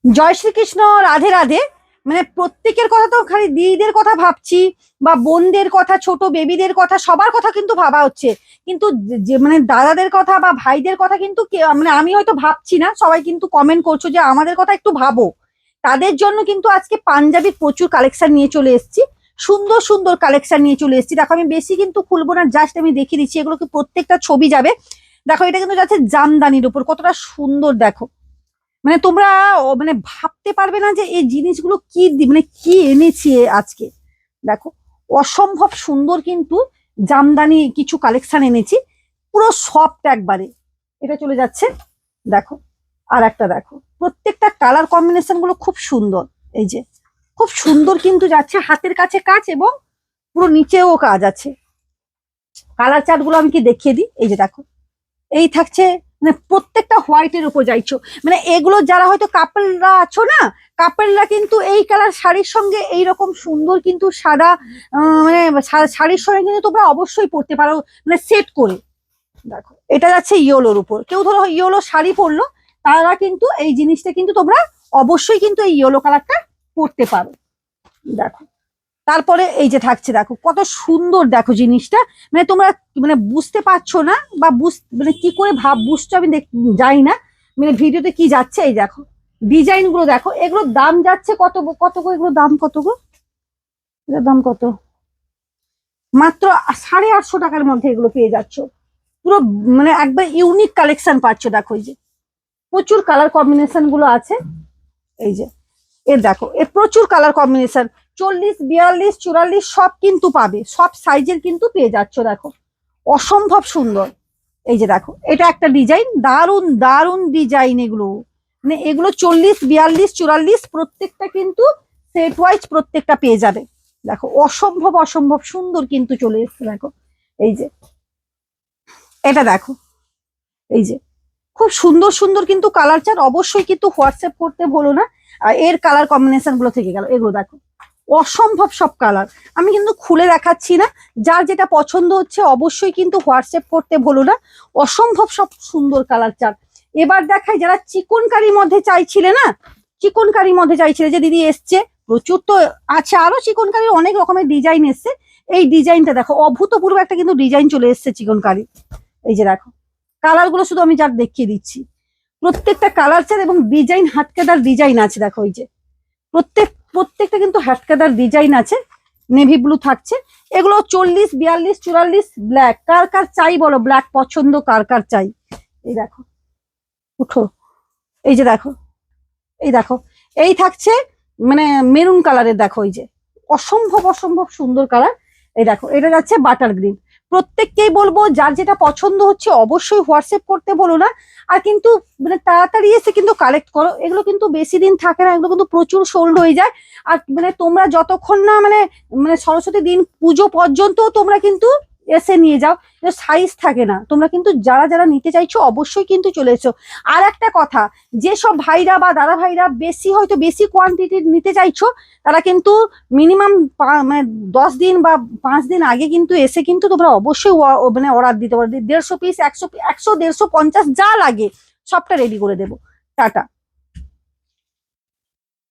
জয় শ্রীকৃষ্ণ, রাধে রাধে। মানে প্রত্যেকের কথা তো খালি দিদিদের কথা ভাবছি, বা বোনদের কথা, ছোট বেবিদের কথা, সবার কথা কিন্তু ভাবা হচ্ছে। কিন্তু যে মানে দাদাদের কথা বা ভাইদের কথা কিন্তু মানে আমি হয়তো ভাবছি না, সবাই কিন্তু কমেন্ট করছো যে আমাদের কথা একটু ভাবো। তাদের জন্য কিন্তু আজকে পাঞ্জাবির প্রচুর কালেকশন নিয়ে চলে এসেছি। সুন্দর সুন্দর কালেকশন নিয়ে চলে এসেছি। দেখো আমি বেশি কিন্তু খুলবো না, জাস্ট আমি দেখিয়ে দিচ্ছি। এগুলো কি প্রত্যেকটা ছবি যাবে। দেখো এটা কিন্তু যাচ্ছে জামদানির উপর, কতটা সুন্দর দেখো। মানে তোমরা মানে ভাবতে পারবে না যে এই জিনিসগুলো কি মানে কি এনেছি আজকে। দেখো অসম্ভব সুন্দর কিন্তু জামদানি কিছু কালেকশন এনেছি, পুরো সফট একবারে। এটা চলে যাচ্ছে, দেখো। আর একটা দেখো, প্রত্যেকটা কালার কম্বিনেশন গুলো খুব সুন্দর। এই যে খুব সুন্দর কিন্তু যাচ্ছে, হাতের কাছে কাজ এবং পুরো নিচেও কাজ আছে। কালার চার্ট গুলো আমি কি দেখিয়ে দিই। এই যে দেখো, এই থাকছে, মানে প্রত্যেকটা হোয়াইটের উপর যাইছো। মানে এগুলো যারা হয়তো কাপলরা আছো না, কাপলরা কিন্তু এই কালার শাড়ির সঙ্গে এইরকম সুন্দর কিন্তু সাদা মানে শাড়ির সঙ্গে কিন্তু তোমরা অবশ্যই পরতে পারো, মানে সেট করে। দেখো এটা যাচ্ছে ইয়েলোর উপর, কেউ ধরো ইয়েলো শাড়ি পরলো, তারা কিন্তু এই জিনিসটা কিন্তু তোমরা অবশ্যই কিন্তু এই ইয়েলো কালারটা পরতে পারো। দেখো তারপরে এই যে থাকছে, দেখো কত সুন্দর দেখো জিনিসটা। মানে তোমরা মানে বুঝতে পারছো না, বা মানে কি করে বুঝছো আমি জানি না। মানে ভিডিওতে কি যাচ্ছে, এই দেখো ডিজাইন গুলো দেখো। এগুলোর দাম যাচ্ছে কত কত গো, এগুলোর দাম কত গো, এটার দাম কত? মাত্র 850 টাকার মধ্যে এগুলো পেয়ে যাচ্ছ। পুরো মানে একবার ইউনিক কালেকশন পাচ্ছ। দেখো এই যে প্রচুর কালার কম্বিনেশন গুলো আছে। এই যে এর দেখো, এর প্রচুর কালার কম্বিনেশন, 40, 42, 44 সব কিন্তু পাবে, সব সাইজের কিন্তু পেয়ে যাচ্ছ। দেখো অসম্ভব সুন্দর। এই যে দেখো এটা একটা ডিজাইন, দারুন দারুন ডিজাইন এগুলো। মানে এগুলো 40, 42, 44 প্রত্যেকটা কিন্তু সেট ওয়াইজ প্রত্যেকটা পেয়ে যাবে। দেখো অসম্ভব অসম্ভব সুন্দর কিন্তু চলে এসছে। দেখো এই যে এটা দেখো, এই যে খুব সুন্দর সুন্দর কিন্তু কালার চার্ট, অবশ্যই কিন্তু হোয়াটসঅ্যাপ করতে ভুলো না। আর এর কালার কম্বিনেশন গুলো থেকে গেল, এগুলো দেখো অসম্ভব সব কালার। আমি কিন্তু খুলে দেখাচ্ছি না, যার যেটা পছন্দ হচ্ছে অবশ্যই কিন্তু হোয়াটসঅ্যাপ করতে ভুলো না। অসম্ভব সব সুন্দর কালার চার্ট। এবার দেখাই যারা চিকনকারির মধ্যে চাইছিলে না, চিকনকারির মধ্যে চাইছিলে যে দিদি এসছে, প্রচুর তো আছে, আরো চিকনকারির অনেক রকমের ডিজাইন এসছে। এই ডিজাইনটা দেখো, অভূতপূর্ব একটা কিন্তু ডিজাইন চলে এসছে চিকনকারি। এই যে দেখো কালার গুলো শুধু আমি যার দেখিয়ে দিচ্ছি, প্রত্যেকটা কালার চার এবং ডিজাইন হাতকাদার ডিজাইন আছে। দেখো এই যে প্রত্যেকটা কিন্তু হাতকাদার ডিজাইন আছে। নেভি ব্লু থাকছে। এগুলো 40, 42, 44 ব্ল্যাক। কার কার চাই বলো, ব্ল্যাক পছন্দ কার কার চাই। এই দেখো উঠো, এই যে দেখো, এই দেখো এই থাকছে মানে মেরুন কালারের। দেখো এই যে অসম্ভব অসম্ভব সুন্দর কালার। এই দেখো এটা যাচ্ছে বাটার গ্রিন। প্রত্যেককেই বলবো যার যেটা পছন্দ হচ্ছে অবশ্যই হোয়াটসঅ্যাপ করতে বলো না। আর কিন্তু মানে তাড়াতাড়ি এসে কিন্তু কালেক্ট করো, এগুলো কিন্তু বেশি দিন থাকে না, এগুলো কিন্তু প্রচুর সোল্ড হয়ে যায়। আর মানে তোমরা যতক্ষণ না মানে মানে সরস্বতী দিন পুজো পর্যন্ত তোমরা কিন্তু এসে নিয়ে যাও, সাইজ থাকে না। তোমরা কিন্তু যারা যারা নিতে চাইছো অবশ্যই কিন্তু চলে এসো। আর একটা কথা, যেসব ভাইরা বা দাদা ভাইরা বেশি হয়তো বেশি কোয়ান্টিটি নিতে চাইছো, তারা কিন্তু মিনিমাম মানে 10 দিন বা 5 দিন আগে কিন্তু এসে কিন্তু তোমরা অবশ্যই মানে অর্ডার দিতে পারো। 150 পিস, 100, 100, 150 যা লাগে সবটা রেডি করে দেবো। টাটা।